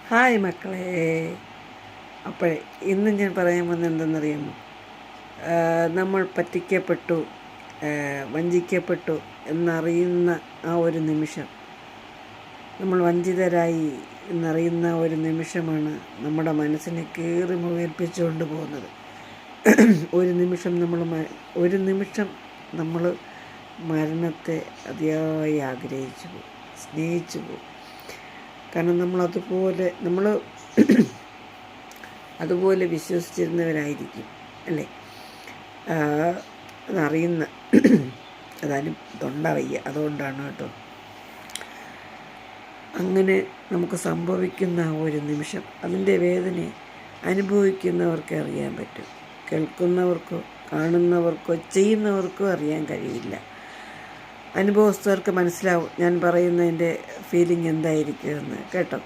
Hi മക്കളെ. അപ്പോഴേ ഇന്ന് ഞാൻ പറയാൻ വന്നത് എന്തെന്നറിയാമോ? നമ്മൾ പറ്റിക്കപ്പെട്ടു, വഞ്ചിക്കപ്പെട്ടു എന്നറിയുന്ന ആ ഒരു നിമിഷം, നമ്മൾ വഞ്ചിതരായി എന്നറിയുന്ന ഒരു നിമിഷമാണ് നമ്മുടെ മനസ്സിനെ കീറി മുറിവേൽപ്പിച്ചുകൊണ്ട് പോകുന്നത്. ഒരു നിമിഷം നമ്മൾ മരണത്തെ അതിയായി ആഗ്രഹിച്ചു പോകും, സ്നേഹിച്ചു പോകും. കാരണം നമ്മൾ അതുപോലെ വിശ്വസിച്ചിരുന്നവരായിരിക്കും, അല്ലേ? അതറിയുന്ന അതാനും തൊണ്ടവയ്യ, അതുകൊണ്ടാണ് കേട്ടോ. അങ്ങനെ നമുക്ക് സംഭവിക്കുന്ന ആ ഒരു നിമിഷം, അതിൻ്റെ വേദന അനുഭവിക്കുന്നവർക്കേ അറിയാൻ പറ്റും. കേൾക്കുന്നവർക്കോ കാണുന്നവർക്കോ ചെയ്യുന്നവർക്കോ അറിയാൻ കഴിയില്ല. അനുഭവസ്ഥർക്ക് മനസ്സിലാവും ഞാൻ പറയുന്നതിൻ്റെ ഫീലിംഗ് എന്തായിരിക്കുമെന്ന്, കേട്ടോ.